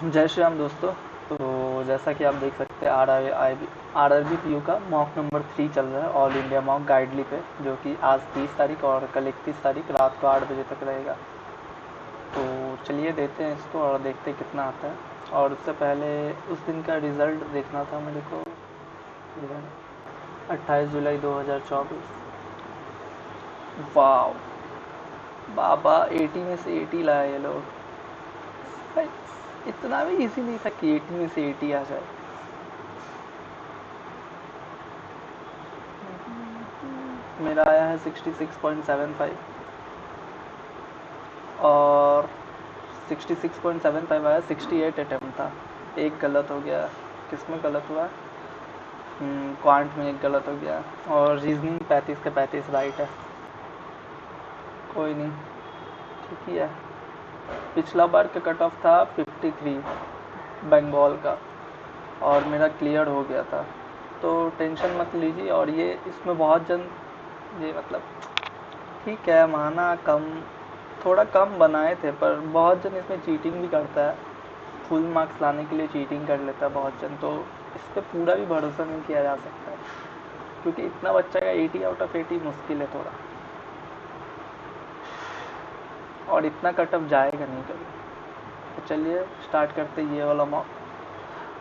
जय श्री राम दोस्तों। तो जैसा कि आप देख सकते हैं R R B P U का मॉक नंबर 3 चल रहा है ऑल इंडिया मॉक गाइडली पे, जो कि आज 30 तारीख और कल 31 तारीख रात को 8 बजे तक रहेगा। तो चलिए देते हैं इसको और देखते हैं कितना आता है। और उससे पहले उस दिन का रिज़ल्ट देखना था मेरे को। 28 जुलाई 2024। वाह, बाबा 80 में से 80 लाए ये लोग। भाई इतना भी इजी नहीं था कि 80 में से 80 आ जाए। मेरा आया है 66.75 और 66.75 आया। 68 अटेम्प्ट था, एक गलत हो गया। किस में गलत हुआ? क्वांट में एक गलत हो गया। और रीजनिंग 35 के 35 राइट है। कोई नहीं, ठीक ही है। पिछला बार का कट ऑफ था 53 बंगाल का, और मेरा क्लियर हो गया था। तो टेंशन मत लीजिए। और ये इसमें बहुत जन ये मतलब ठीक है, माना कम, थोड़ा कम बनाए थे, पर बहुत जन इसमें चीटिंग भी करता है। फुल मार्क्स लाने के लिए चीटिंग कर लेता है बहुत जन। तो इस पर पूरा भी भरोसा नहीं किया जा सकता है, क्योंकि इतना बच्चा का 80 आउट ऑफ 80 मुश्किल है थोड़ा, और इतना कट ऑफ जाएगा नहीं कभी। तो चलिए स्टार्ट करते ये वाला मॉक।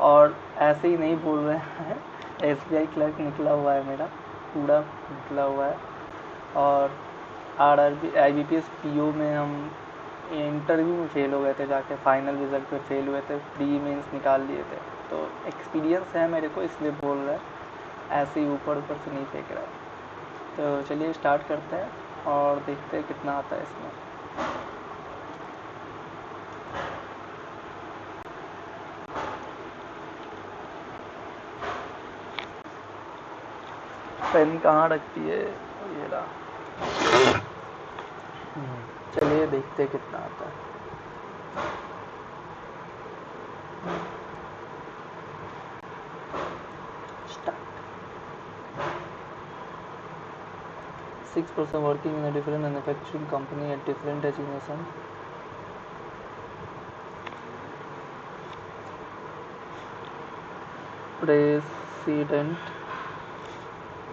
और ऐसे ही नहीं बोल रहे हैं, SBI क्लर्क निकला हुआ है मेरा, पूरा निकला हुआ है। और RRB IBPS PO में हम इंटरव्यू में फेल हो गए थे, जाके फाइनल रिजल्ट पे फेल हुए थे, प्री मेंस निकाल लिए थे। तो एक्सपीरियंस है मेरे को, इसलिए बोल रहा है, ऐसे ही ऊपर ऊपर से नहीं फेंक रहा है। तो चलिए स्टार्ट करते हैं और देखते हैं कितना आता है इसमें। पेन कहाँ रखती है? ये रहा। चलिए देखते हैं कितना आता है। Start. 6% working in a different manufacturing company at different designation.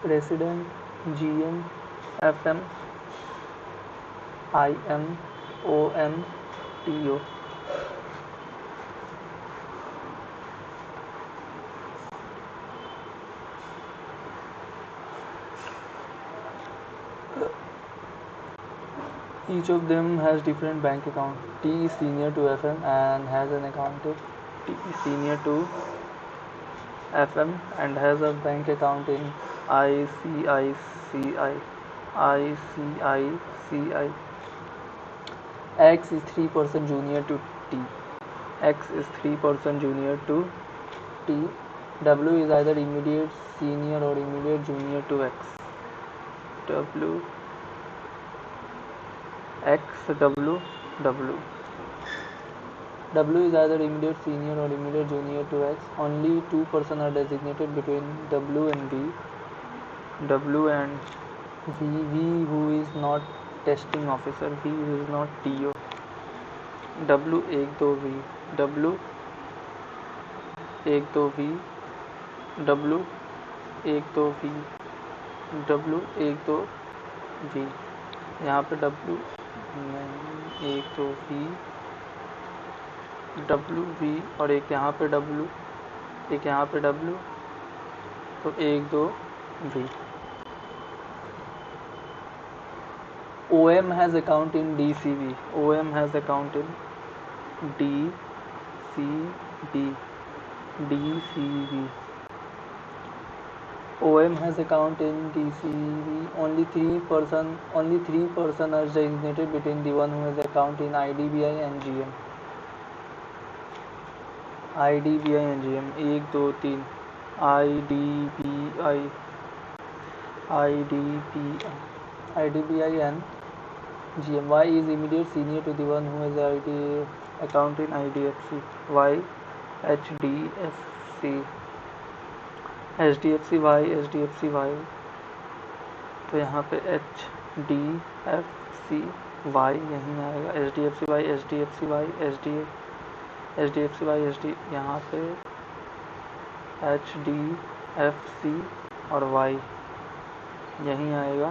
President, GM, FM, IM, OM, TO. Each of them has different bank account. T is senior to FM and has an accountant. T is senior to FM and has a bank account in ICICI. ICICI. X is 3% junior to T. X is 3% junior to T. W is either immediate senior or immediate junior to X. W X W W. W is either immediate senior or immediate junior to X. Only two persons are designated between W and V. W and V. V who is not testing officer. V who is not TO. W 1 2 V. W 1 2 V. W 1 2 V. W 1 2 V. यहाँ पे W 1 2 V, W V, और एक यहाँ पे W, एक यहाँ पे W, तो 1 2 V. OM has account in DCV. OM has account in DCV. DCV. OM has account in DCV. Only three person are designated between the one who has account in IDBI and GM. IDBI and GM 1 2 3. IDBI, IDBI and GM. Y is immediate senior to the one who has account in IDFC. Y HDFC. HDFC Y, HDFC Y. तो यहाँ पे HDFC Y यहीं आएगा। HDFC Y, HDFC Y, HDFC HDFC by HD यहाँ पे HDFC और Y यहीं आएगा।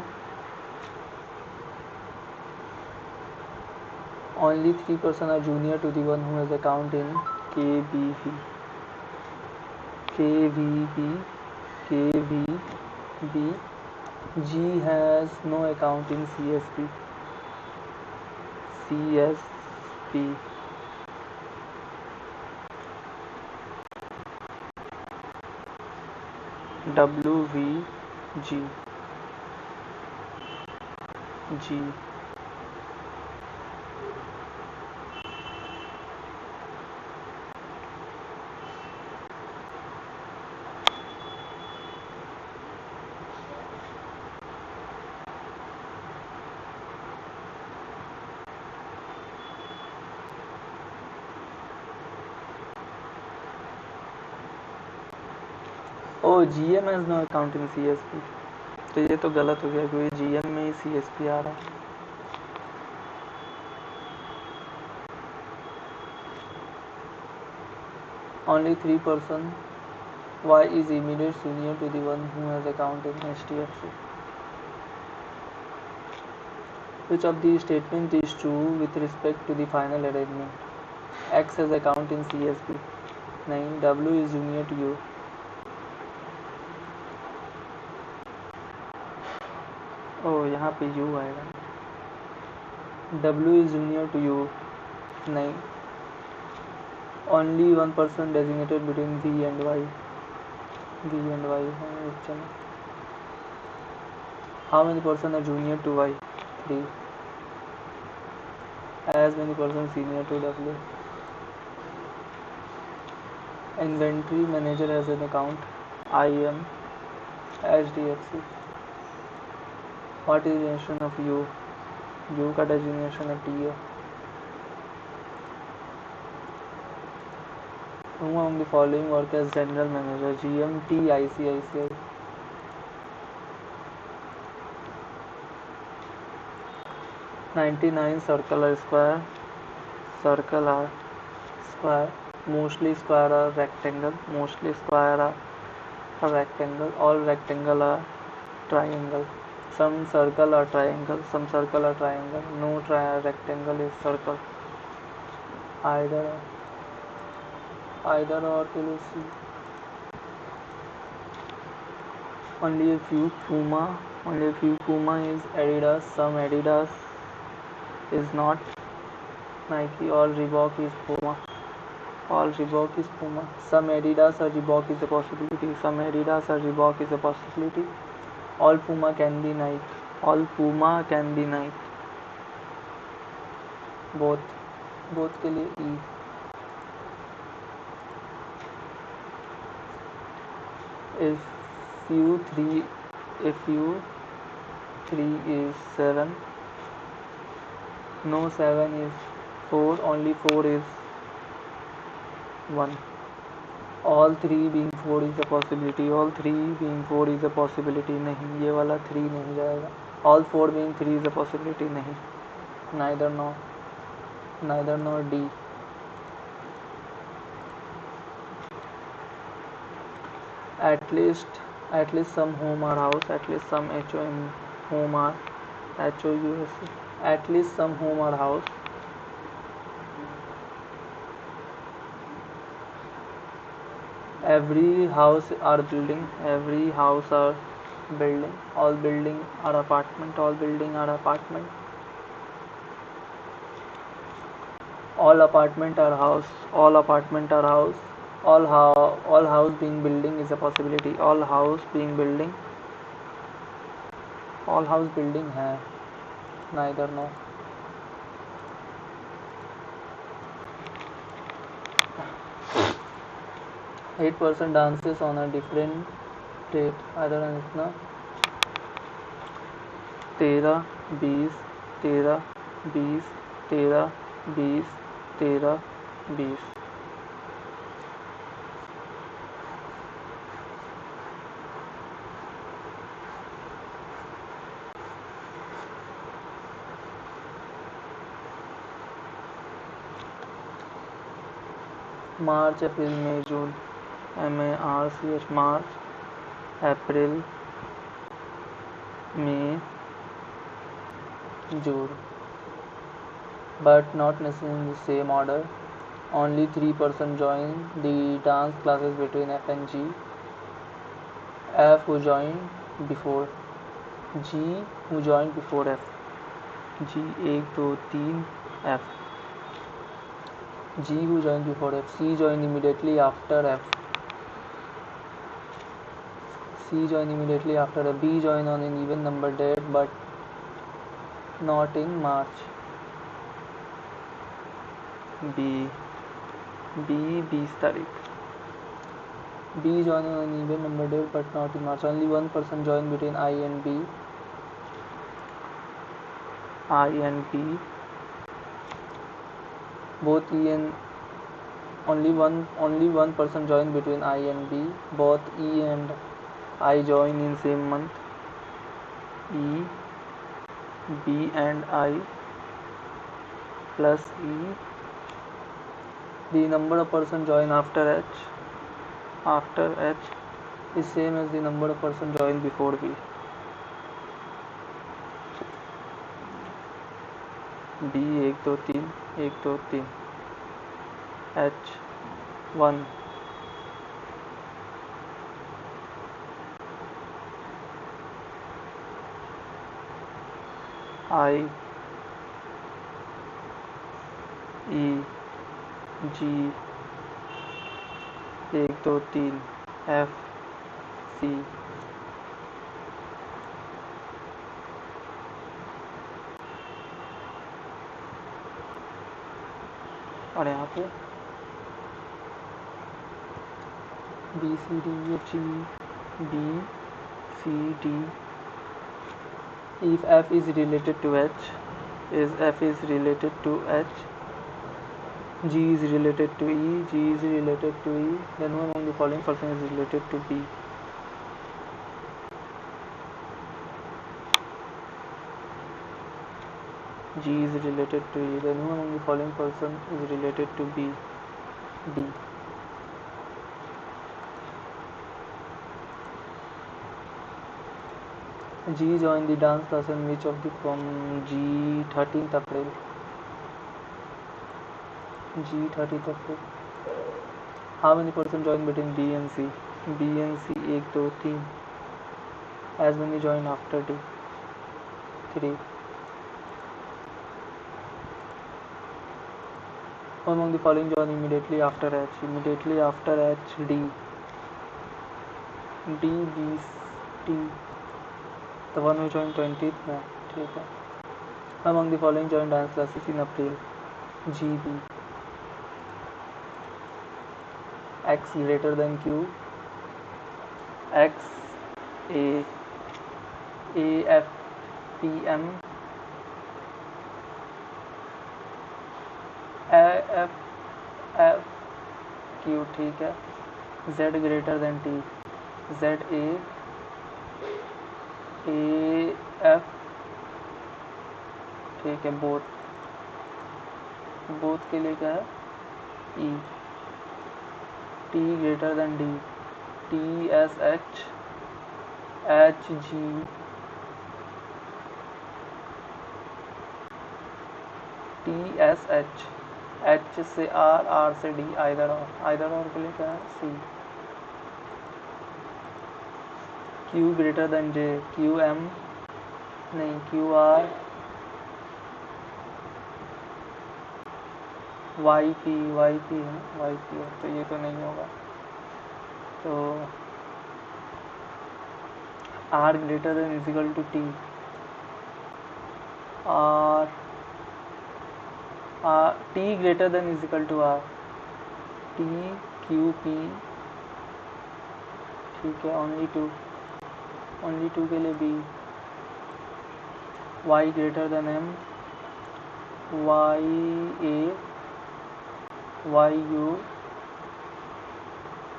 Only 3% are junior to the one who has account in KVB. KVB. G has no account in CSP. WVG. G. O GM has no account in CSP. तो ये तो गलत हो गया क्योंकि GM में ही CSP आ रहा है। Only 3% Y is immediate senior to the one who has account in HDFC. Which of these statement is true with respect to the final arrangement? X has account in CSP. नहीं, W is junior to U. ओ यहाँ पे U आएगा। W is junior to U. नहीं, only one person designated between V and Y. V and Y है चलो। How many person are junior to Y? 3. As many person senior to W. Inventory manager has an account IM HDFC. What is the designation of U? U का designation है TA. Whom among the following work as general manager? GMT ICICI. 99 circle are square. Circle are square. Mostly square are rectangle. Mostly square are rectangle. All rectangle are triangle. Some circle are triangle. Some circle are triangle. No rectangle is circle. Either or के लिए C. Only a few Puma is Adidas. Some Adidas is not Nike. All Reebok is Puma. Some Adidas or Reebok is a possibility. All Puma can be Nike. Both के लिए E. If U3 is 7, no 7 is 4, only 4 is 1. All 3 being 4 is a possibility. नहीं, ये वाला 3 नहीं जाएगा. All 4 being 3 is a possibility. नहीं, neither nor D. At least some home or house. At least some HOM home or HOUS. At least some home or house. Every house or building. All building or apartment. All apartment or house. All house being building is a possibility. All house building है. Neither nor. Eight person dances on a different date. Either than इतना 13, 20, 13, 20, 13, 20, 13, 20. मार्च अप्रैल मई जून, MARCH, March April May June. But not necessarily in the same order. Only 3% join the dance classes between F and G. F who joined before G, who joined before F. G 1 2 3 F. G who joined before F. C joined immediately after F. C joined immediately after F. B joined on an even number date but not in March. B 20 तारीख. B joined on an even number date but not in March. Only one person joined between I and B. I and B. Both E and only one person joined between I and B. Both E and I join in same month. E, B and I plus E. The number of person join after H is same as the number of person join before B. B 1 2 3 1 2 3 H 1 I E G 1 2 3 F C. और यहाँ पे B C D F G B C D. If F is related to H, F is related to H, G is related to E, G is related to E, then who among the following person is related to B? G is related to E, then who among the following person is related to B? D. G joined the dance class in which of the from G 13th April. G 13th April. How many person joined between B and C? B and C 1 2 3. As many joined after D? 3. Who among the following joined immediately after H? Immediately after H, D. D, B, T. The one who joined 20th में, ठीक है. Among the following joined dance classes in April? G, B. X greater than Q. X, A, F, P, M. F, Q, ठीक है. Z greater than T. Z, A, F, ठीक है. Both के लिए क्या है? E. T greater than D. T, S, H, H, G. T, S, H. H से R, R से D. आइदर और के लिए क्या है? C. Q greater than J. Q, M. नहीं, Q, R. Y, P है, तो ये तो नहीं होगा. तो R greater than is equal to T. T greater than is equal to R. T, Q, P. ठीक है. only two के लिए B. Y greater than M. Y, A. Y, U.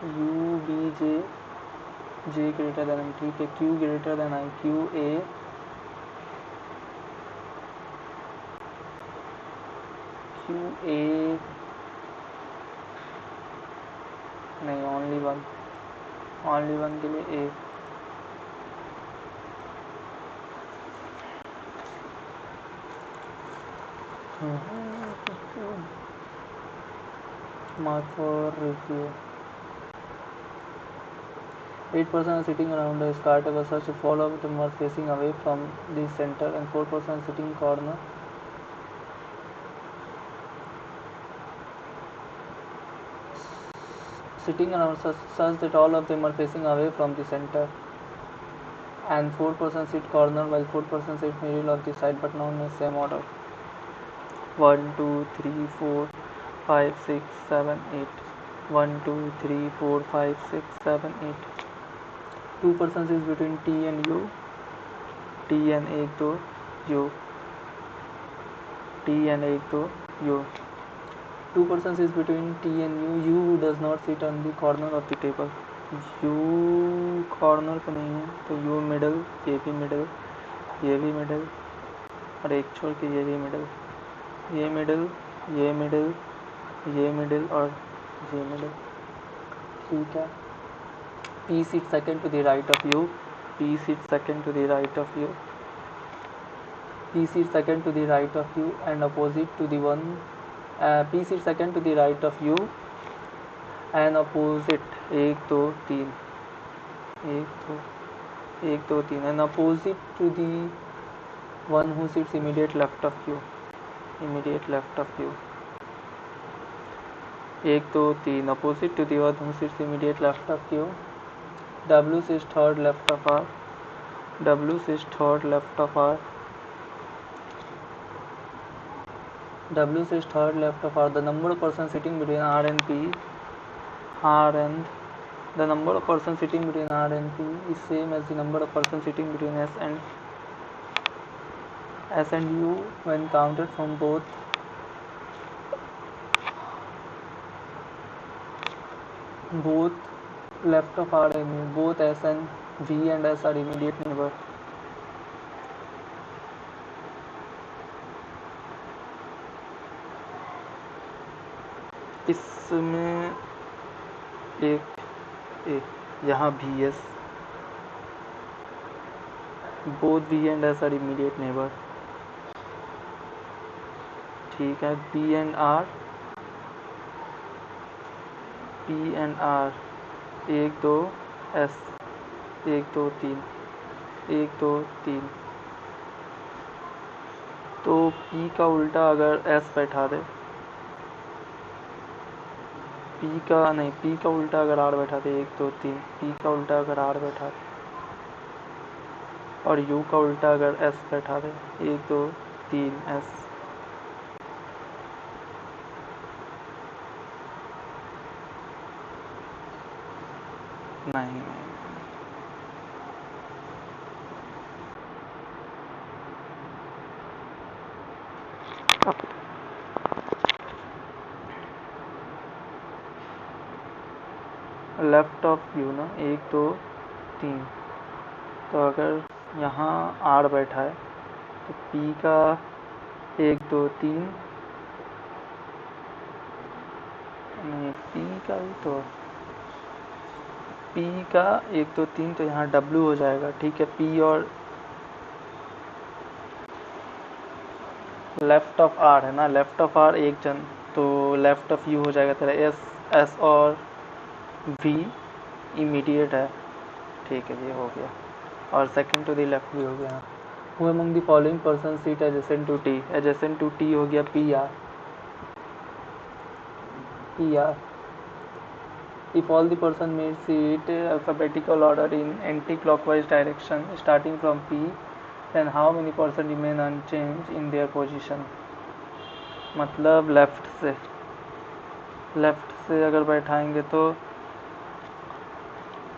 U, B, J. J greater than M. ठीक है. Q greater than I. Q, A. Q, A. नहीं, only one के लिए ए। Mark for review. 8% are sitting around a cart table, such a fall of them are facing away from the center, and 4% sitting corner. Sitting around such that all of them are facing away from the center, and 4% sit corner while 4% sit middle of the side, but not in the same order. 1, 2, 3, 4, 5, 6, 7, 8. 1, 2, 3, 4, 5, 6, 7, 8. 2% is between T and U. T and 1, 2, U. T and 1, 2, U. 2% is between T and U. U does not sit on the corner of the table. U corner पे नहीं है, तो U middle, ये भी middle, ये भी middle, और एक छोड़ के ये भी मिडल, ये मिडल, ये मिडल, ये मिडल और ये मिडल। ठीक है। P sits second to the right of U. P sits second to the right of U. P sits second to the right of U and opposite to the one. P sits second to the right of U and opposite 1, 2, 3. 1, 2, 3 and opposite to the one who sits immediate left of you. Immediate left of you. 1, 2, 3 opposite to the one who sits immediate left of you. W sits third left of R. W sits third left of R. W sits third left of R. The number of persons sitting between R and P. The number of persons sitting between R and P is same as the number of persons sitting between S and U when counted from both left of R and U. Both S and V and S are immediate neighbor. इसमें एक यहाँ भी S, both B and S are immediate neighbour. ठीक है। B and R, P and R 1, 2 S 1, 2, 3 1, 2, 3। तो P का उल्टा अगर एस बैठा दे, पी का उल्टा अगर आर बैठा दे 1, 2, 3, पी का उल्टा अगर आर बैठा दे और यू का उल्टा अगर एस बैठा दे 1, 2, 3 एस। नहीं, लेफ्ट ऑफ यू ना 1, 2, 3। तो अगर यहाँ आर बैठा है तो पी का 1, 2, 3 पी का भी तो पी का 1, 2, 3 तो यहाँ डब्ल्यू हो जाएगा। ठीक है। पी और लेफ्ट ऑफ आर है ना, लेफ्ट ऑफ आर एक जन, तो लेफ्ट ऑफ यू हो जाएगा तेरा एस और वी इमीडिएट है। ठीक है, ये हो गया। और सेकंड टू द लेफ्ट भी हो गया। Who among the following person sit adjacent to T, adjacent to T हो गया P R. If all the person may sit alphabetical order in anti-clockwise direction starting from P, then how many person remain unchanged in their position? मतलब left से अगर बैठाएंगे तो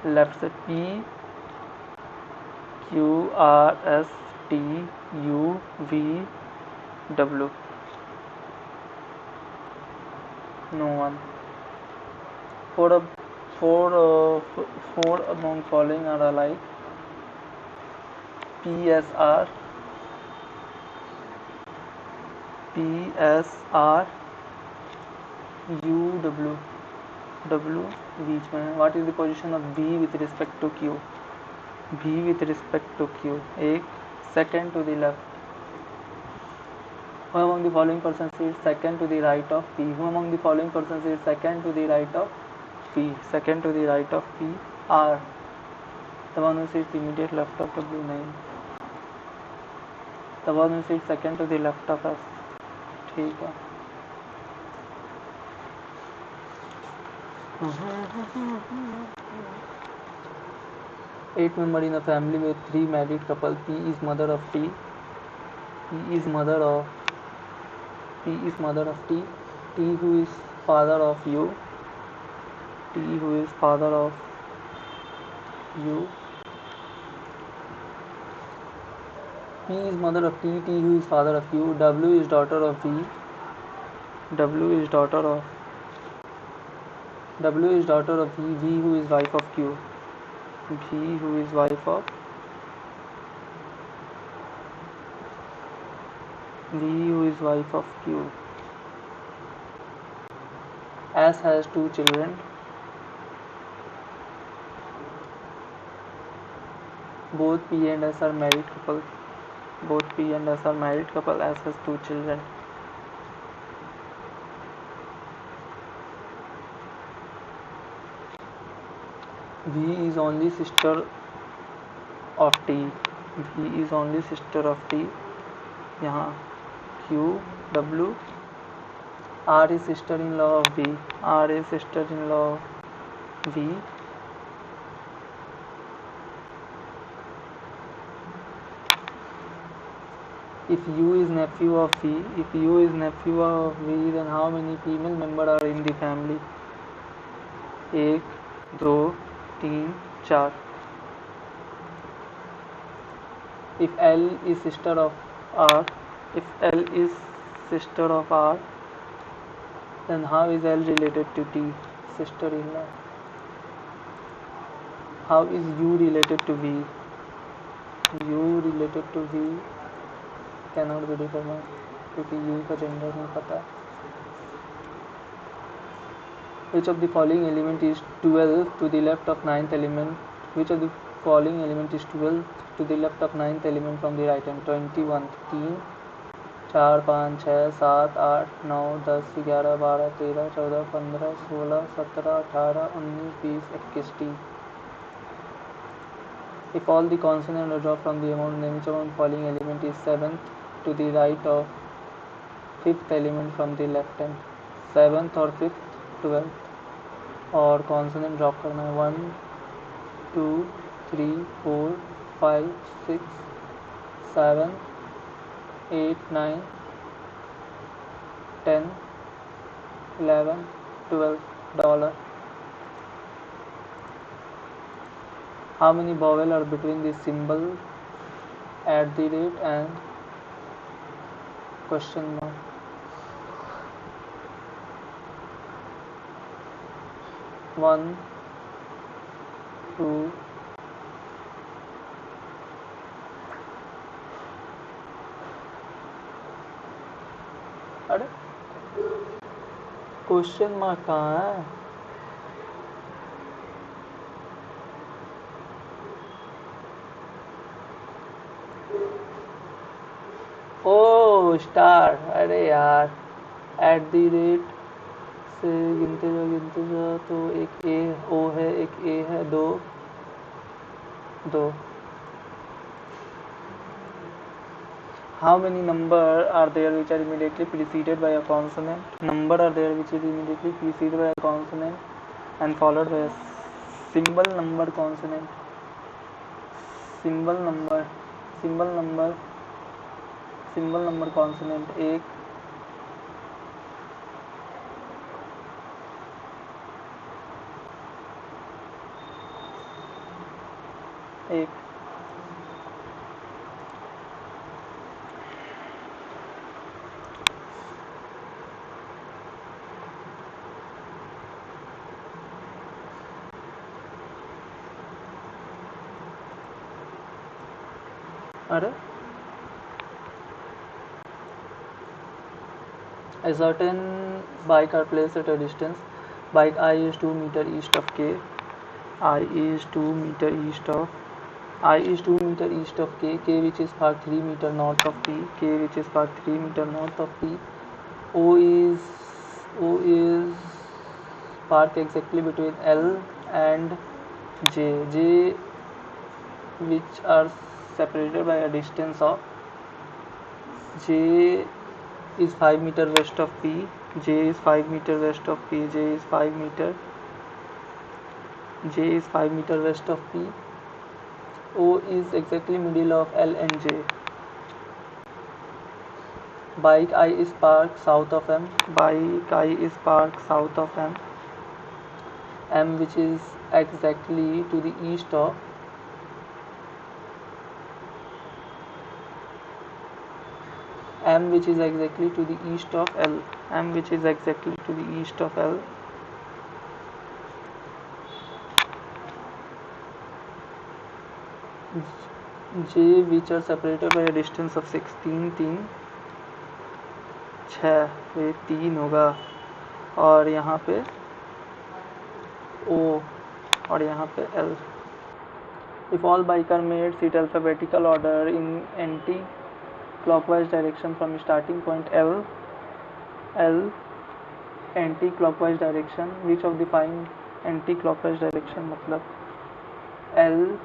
left से P, Q, R, S, T, U, V, W. No one. Four among following are alike: PSR, UW, W बीच में है. What is the position of V with respect to Q? V with respect to Q. एक second to the left. Who among the following persons is second to the right of P? Who among the following persons is second to the right of P? Second to the right of P. R. The one who sits immediate left of W. नहीं. The one who sits second to the left of S. ठीक है. Eight member in a family with three married couple. P is mother of T. P is mother of T. T who is father of U. T who is father of U. P is mother of T. T who is father of U. W is daughter of V. W is daughter of V. V who is wife of Q. V who is wife of Q. S has two children. Both P and S are married couple. S has two children. V is only sister of T. यहाँ Q, W. R is sister-in-law of V. If U is nephew of V, then how many female members are in the family? 1, 2, 3, 4. If L is sister of R, then how is L related to T, sister-in-law? How is U related to V? Cannot be determined क्योंकि U का gender नहीं पता. Which of the following element is 12 to the left of 9th element? Which of the following element is 12 to the left of 9th element from the right hand? 21, 3, 4, 5, 6, 7, 8, 9, 10, 11, 12, 13, 14, 15, 16, 17, 18, 19, 20, 21, T. If all the consonants are dropped from the amount, then which among the following element is 7th to the right of 5th element from the left hand? 7th और 5th, 12th. और consonant drop करना है 1, 2, 3, 4, 5, 6, 7, 8, 9, 10, 11, 12. How many vowels are between the symbol @ and question mark? 1, 2. अरे question mark कहाँ है? ओ star. अरे यार @ से गिनते जाओ तो एक ए ओ है, एक ए है, 2. How many numbers are there which are immediately preceded by a consonant? Number are there which is immediately preceded by a consonant and followed by a symbol number consonant. Symbol number consonant. एक अरे a certain bike are placed at a distance Bike I is 2 meter east of K. I is 2 meter east of K, which is part 3 meter north of P, K which is part 3 meter north of P. O is park exactly between L and J, which are separated by a distance of J is 5 meter west of P, J is 5 meter west of P, J is 5 meter west of P. O is exactly middle of L and J. Bike I is parked south of M. M which is exactly to the east of L. J which are separated by a distance of 16 6 ये 3 होगा और यहाँ पे O और यहाँ पे L. If all bikes are made sit alphabetical order in anti-clockwise direction from starting point L anti-clockwise direction, which of the following anti-clockwise direction मतलब L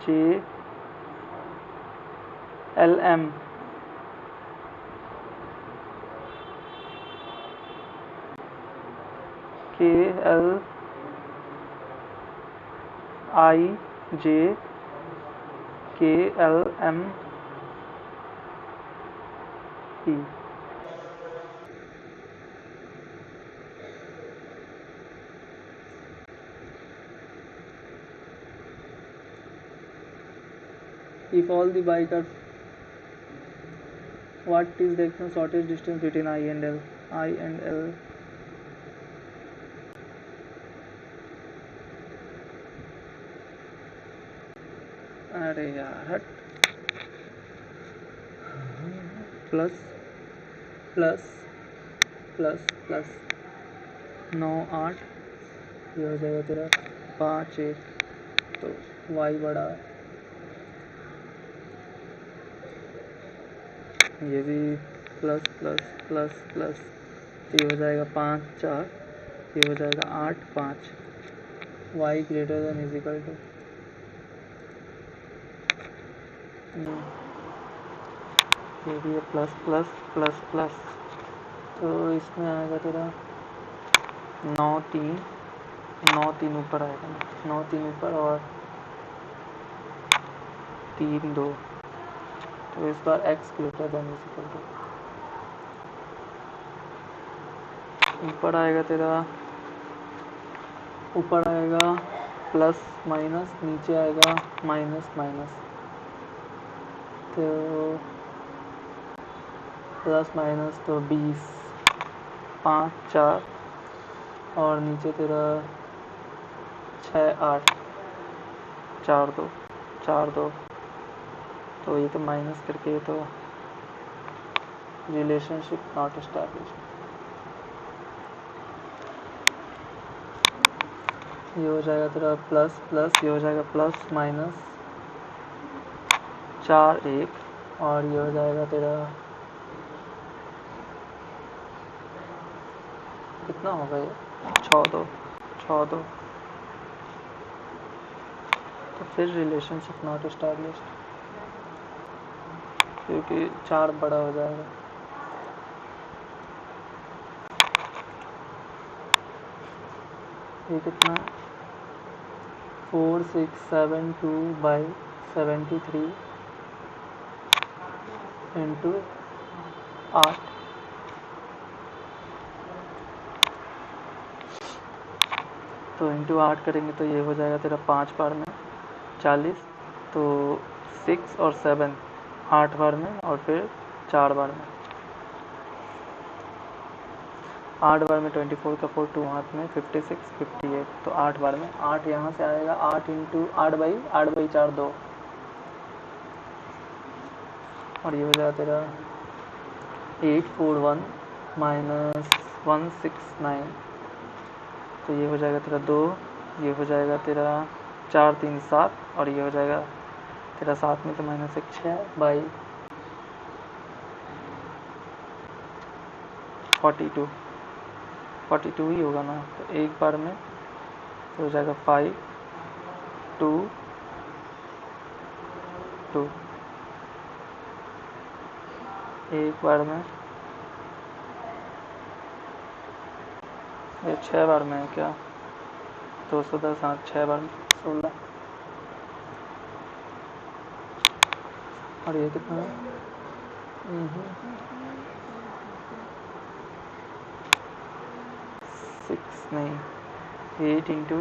J L M K L I J K L M P. If all the bikes are, what is the shortest distance between I and L? अरे यार हट plus 9 8 ये हो जाएगा तेरा 5 1 तो y बड़ा ये भी प्लस ये हो जाएगा 5 4 ये हो जाएगा 8 5 y greater than equal to ये भी है प्लस तो इसमें आएगा तेरा 9 3 ऊपर आएगा 9 3 ऊपर और 3 2 तो इस बार x greater than equal to ऊपर आएगा प्लस माइनस नीचे आएगा माइनस तो प्लस माइनस तो 20 5 4 और नीचे तेरा 6 8 4 2 तो ये तो माइनस करके तो रिलेशनशिप नॉट एस्टैब्लिश्ड ये हो जाएगा तेरा प्लस ये हो जाएगा प्लस माइनस 4 1 और ये हो जाएगा तेरा कितना होगा ये 6 2 तो फिर रिलेशनशिप नॉट एस्टैब्लिश्ड क्योंकि 4 बड़ा हो जाएगा ये कितना 4672/73 इंटू 8 तो इंटू 8 करेंगे तो ये हो जाएगा तेरा 5 बार में 40 तो 6 और 7 8 बार में और फिर 4 बार में 8 बार में 24 का 4 2 हाथ में 56 58 तो 8 बार में 8 यहाँ से आएगा 8 इंटू 8 बाई 4 2 और ये हो जाएगा तेरा 841 -169 तो ये हो जाएगा तेरा 2, ये हो जाएगा तेरा 4 3 7, और ये हो जाएगा तेरा 7 में से -1 6 बाई 42 ही होगा ना। तो एक बार में तो हो जाएगा 5 2 2, एक बार में। ये 6 बार में है क्या? 210, हाँ 6 बार में 16। और ये कितना है? 6 नहीं, 8 इंटू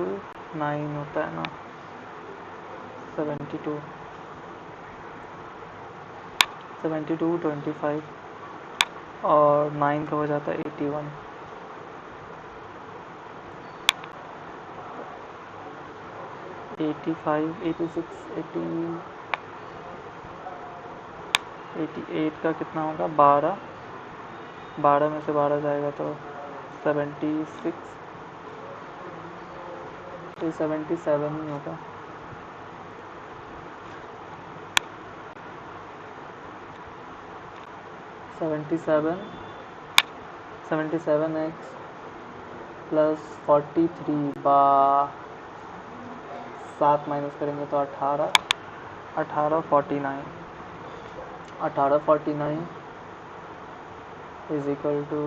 9 होता है ना, 72 25, और 9 का हो जाता है 81। 85 86 88 का कितना होगा? 12 में से 12 जाएगा तो 76, तो 77 ही होगा। 77x प्लस 43 बा 7 माइनस करेंगे तो 18 49 is equal to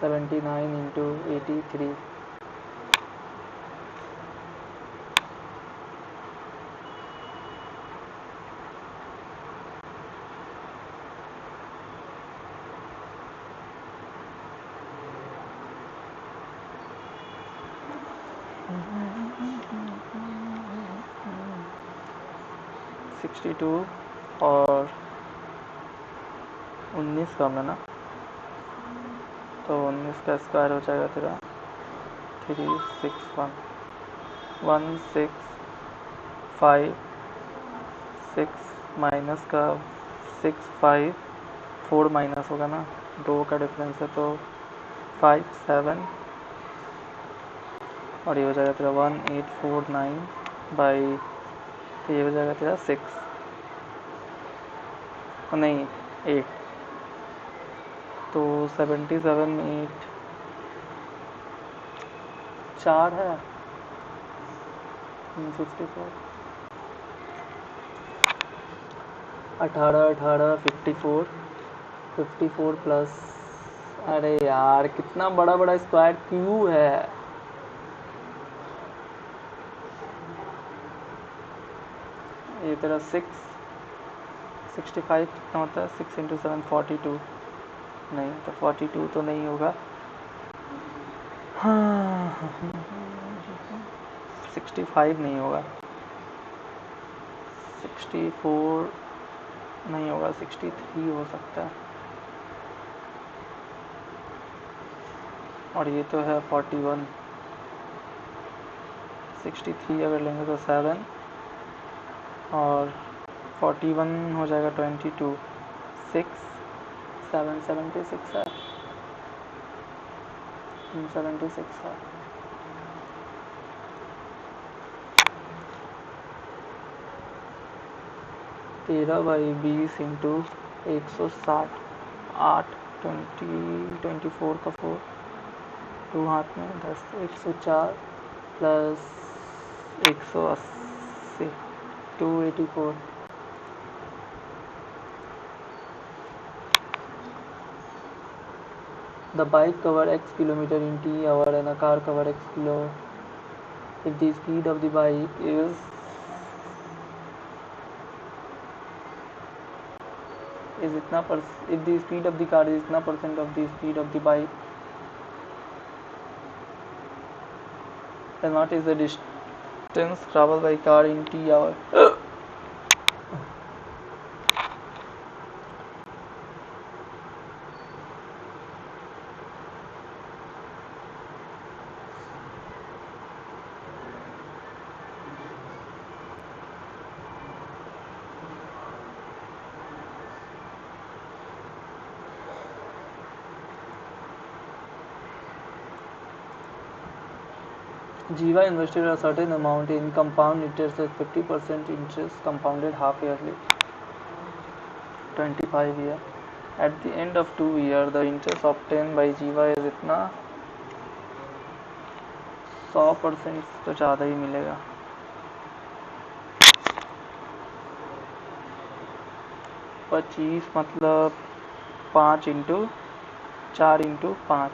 79 into 83। Two और 19 कम है ना, तो 19 का स्क्वायर हो जाएगा तेरा 361 165 6 माइनस का 6 5 4 माइनस होगा ना, 2 का डिफरेंस है तो 5 7, और ये हो जाएगा तेरा 1849 बाई, तो ये हो जाएगा तेरा 6 नहीं 8, तो 77 में 8 4 है 54, 18 54 प्लस, अरे यार कितना बड़ा बड़ा स्क्वायर क्यों है? ये तेरा 65 कितना होता है? 6 इंटू 7 42, नहीं तो 42 तो नहीं होगा। हाँ 65 नहीं होगा, 64 नहीं होगा, 63 हो सकता है, और ये तो है 41। 63 अगर लेंगे तो 7, और 41 हो जाएगा 22, 6 7 76 है, 76 है। तेरह बाई 20 इंटू 160 8 24 का 4, 2 हाथ में 10, 104 plus 180 284। The bike cover x kilometer in t-hour and a car cover x kilo. If the speed of the bike is इतना if the speed of the car is इतना % of the speed of the bike, then what is the distance traveled by car in t-hour? Jiva invested a certain amount in compound interest at 50% interest compounded half yearly, 25 year. At the end of 2 year, the interest obtained by Jiva is इतना 100% तो ज़्यादा ही मिलेगा. 25 मतलब 5 into 4 into 5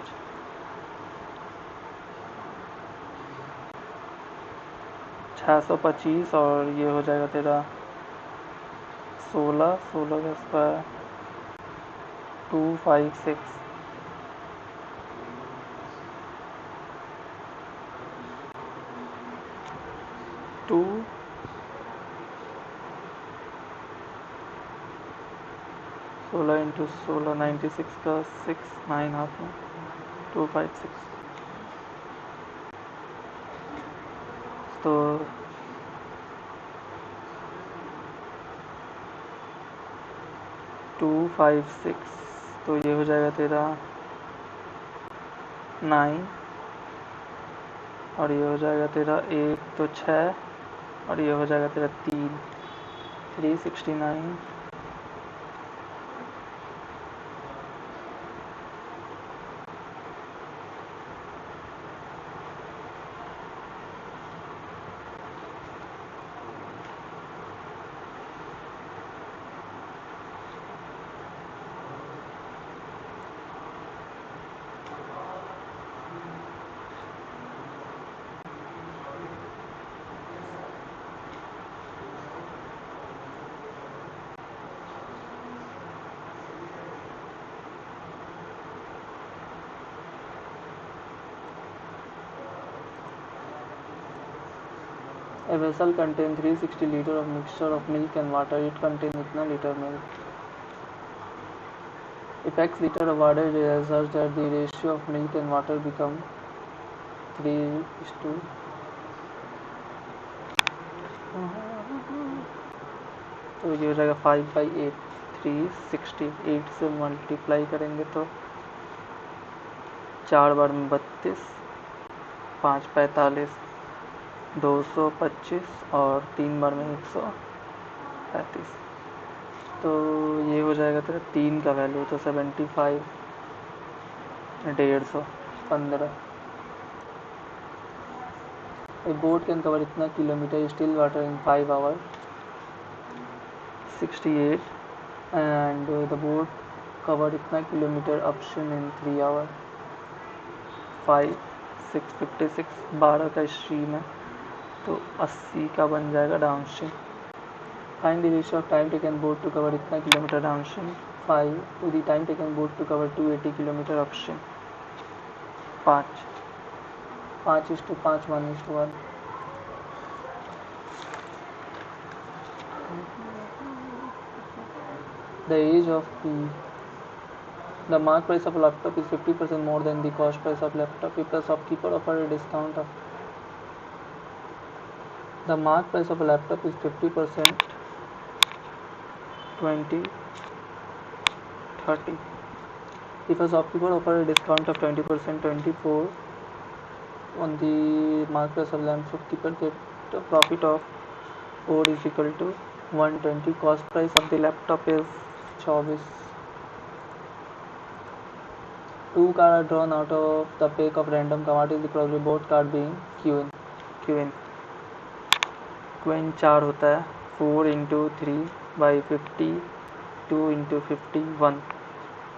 625 और ये हो जाएगा तेरा 16 का स्क्वायर 256 2 16 इंटू 16 96 का 6 9 हाथ में 256 तो 256 तो ये हो जाएगा तेरा 9 और ये हो जाएगा तेरा 1 तो 6 और ये हो जाएगा तेरा 369 A vessel contains 360 liters of mixture of milk and water. It contains इतना liter milk. If X liter of water is such that the ratio of milk and water become 3:, तो ये हो जाएगा 5/8 360 8 से मल्टीप्लाई करेंगे तो 4 बार में 32 5 45 225 और 3 बार में 135 तो ये हो जाएगा तेरा 3 का वैल्यू तो 75 150 15 A boat can cover इतना kilometre still water in 5 hours 68 and the boat covered इतना किलोमीटर upstream in 3 hours 5 656 12 का स्ट्रीम है तो 80 का बन जाएगा down stream. Find the ratio of time taken boat to cover इतना kilometre down stream 5 to the time taken boat to cover 280 kilometre upstream 5 5:5 1:1. The age of the mark price of a laptop is 50% more than the cost price of laptop. If the shopkeeper offered a discount of the mark price of a laptop is 50% 20 30. If a shopkeeper offered a discount of 20% 24 on the mark price of laptop, shopkeeper get a profit of 4 is equal to 120. Cost price of the laptop is 24. 2 cards are drawn out of the pack of random cards. What is the probability both card being Qn? Qn 4 होता है 4 into 3/50 2 into 50 1.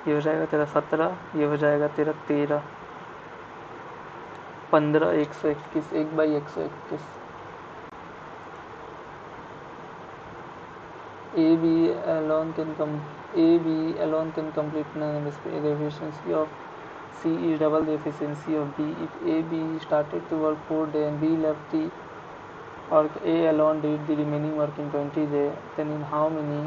ये हो जाएगा तेरा 17 ये हो जाएगा तेरा 13 15 121 1/121. AB alone can complete an efficiency of C is double the efficiency of B. If AB started to work 4 days and B left the work, A alone did the remaining work in 20 days, then in how many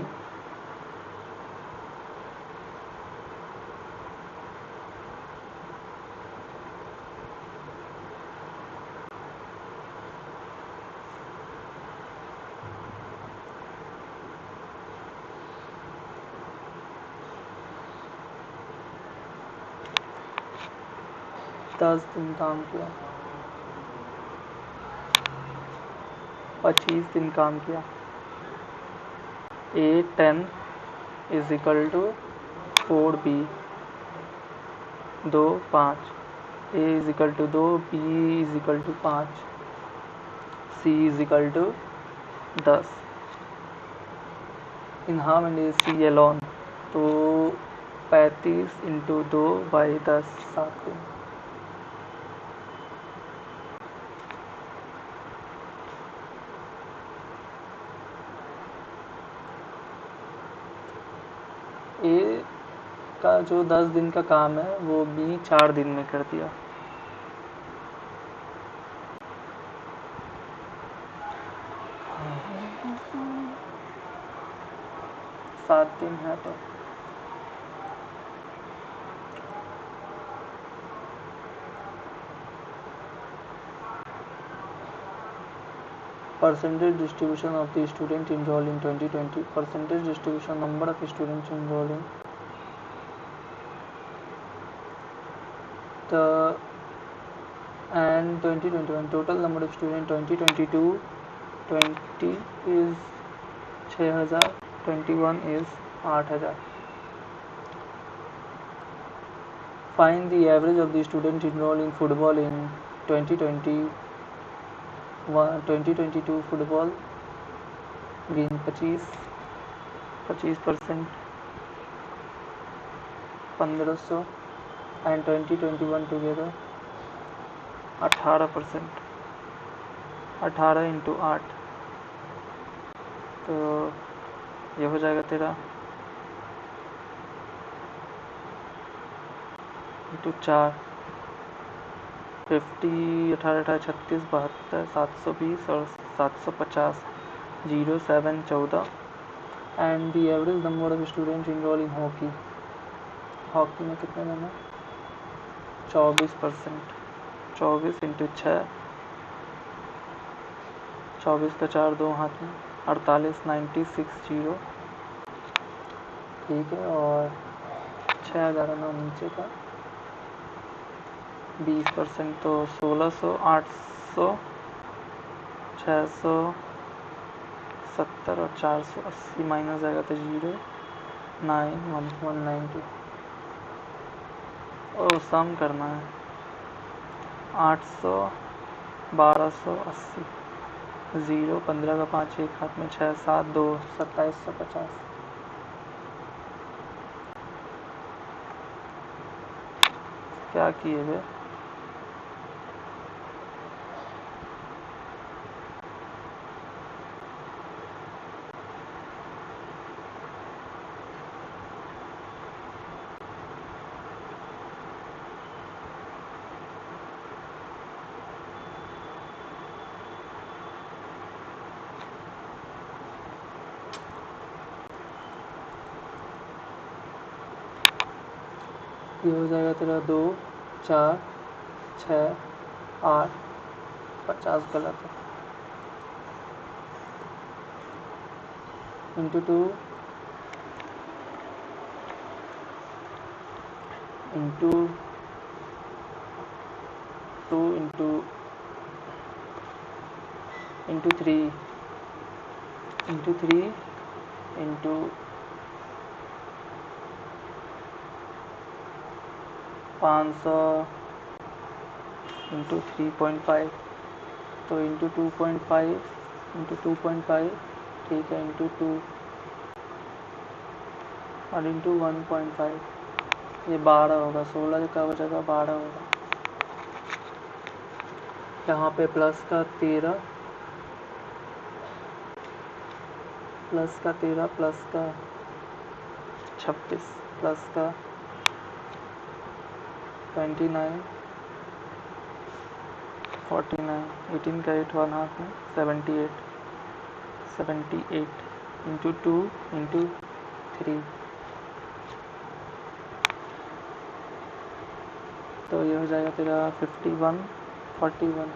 दस दिन काम किया. 25 दिन काम किया। A10 is equal to 4B 2 5, A is equal to 2, B is equal to 5, C is equal to 10। In how many days C alone, तो 35 into 2 by 10 7 दिन। ए का जो 10 दिन का काम है वो B 4 दिन में कर दिया। सात दिन है तो percentage distribution of the student enrolled in 2020, percentage distribution number of students enrolled in the and 2021 total number of students 2022 20 is 6000, 21 is 8000. Find the average of the student enrolled in football in 2020 2022 football gain 25% 1500 and 2021 together 18%, 18 into 8, तो ये हो जाएगा तेरा into 4 50 18 18 36 72 720 और 750 07 14 and the average number of student enrol in hockey, hockey में कितने देना 24%, 24 into 6 24 का 4 2 हाथ में 48 960, ठीक है। और 6000 नीचे का 20% तो 1600 800 670 और 480 माइनस आएगा तो 0 9 1192 और सम करना है 800 1280 0 15 का 5 एक हाथ में 6 7 2 2750। क्या किए वे ये हो जाएगा तेरा 2 4 6 8 50 गलत है into 2 into 2 into 3 into 500 into 3.5 तो इंटू 2.5 ठीक है इंटू 2 और इंटू 1.5 ये 12 होगा, 16 का बचेगा 12 होगा। यहाँ पे प्लस का 13 प्लस का 26 प्लस का 29 49 18 का 8 वन हाथ में 78 इंटू 2 इंटू 3 तो ये हो जाएगा तेरा 51 41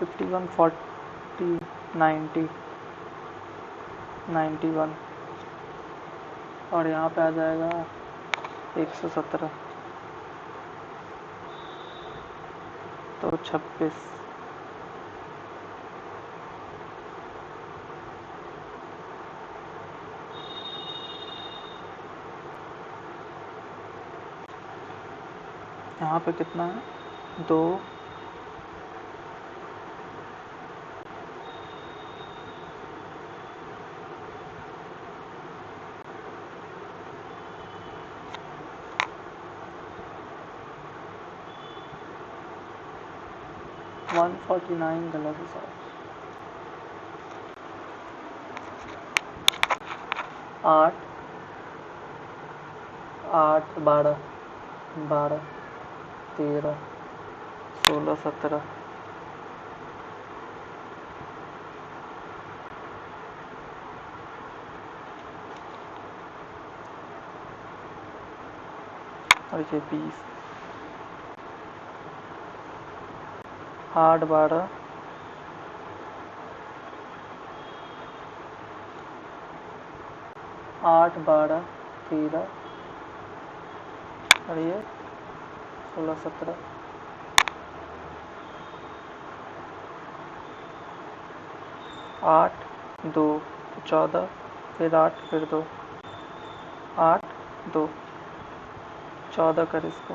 51 40 90 91 और यहाँ पे आ जाएगा 117, तो 26। यहाँ पे कितना है? 2, 149 गलत है सर। 8, 8, 12, 12, 13, 16, 17, और ये 20, 8, 12, 8, 12, 13, और ये 16, 17, 8, 2, 14, फिर 8, फिर 2, 8, 2, 14 कर इसको,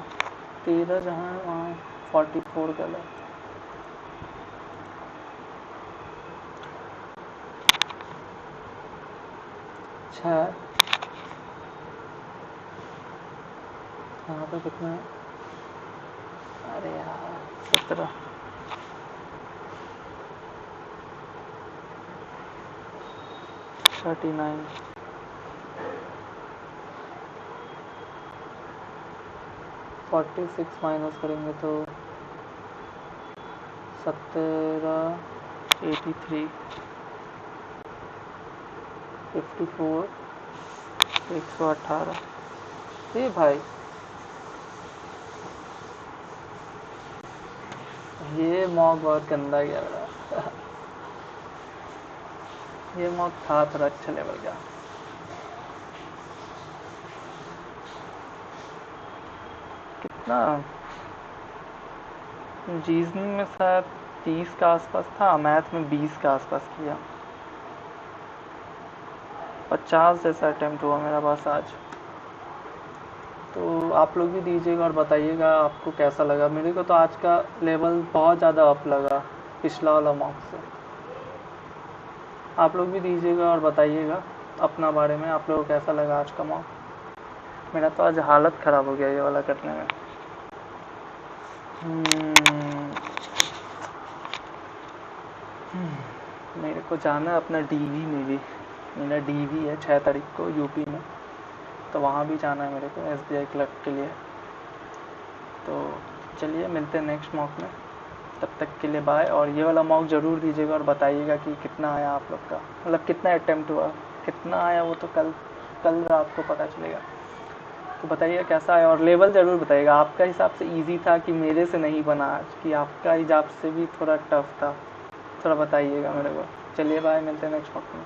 13 जहाँ है वहाँ 44 गलत। अच्छा, यहाँ पे कितना है? अरे यार 17, 39, 46 माइनस करेंगे तो 17, 83, 54, 118। ये भाई ये मॉक बहुत गंदा गया था। ये मॉक था थोड़ा अच्छा लेवल का। कितना रीजनिंग में शायद 30 के आसपास था, मैथ में 20 के आसपास किया। 50 जैसा अटेम्प्ट हुआ मेरा पास आज। तो आप लोग भी दीजिएगा और बताइएगा आपको कैसा लगा। मेरे को तो आज का लेवल बहुत ज़्यादा अप लगा पिछला वाला मॉक से। आप लोग भी दीजिएगा और बताइएगा अपना बारे में, आप लोगों को कैसा लगा आज का मॉक। मेरा तो आज हालत ख़राब हो गया ये वाला करने में। मेरे को जाना है अपना डीवी में भी। मेरा डीवी है 6 तारीख को यूपी में, तो वहाँ भी जाना है मेरे को एसबीआई क्लर्क के लिए। तो चलिए मिलते हैं नेक्स्ट मॉक में, तब तक के लिए बाय। और ये वाला मॉक ज़रूर दीजिएगा और बताइएगा कि कितना आया आप लोग का, मतलब कितना अटेम्प्ट हुआ, कितना आया वो तो कल रात को पता चलेगा। तो बताइएगा कैसा आया और लेवल ज़रूर बताइएगा। आपका हिसाब से इजी था कि मेरे से नहीं बना आज, कि आपका हिसाब से भी थोड़ा टफ था, थोड़ा बताइएगा मेरे को। चलिए बाय, मिलते हैं नेक्स्ट मॉक में।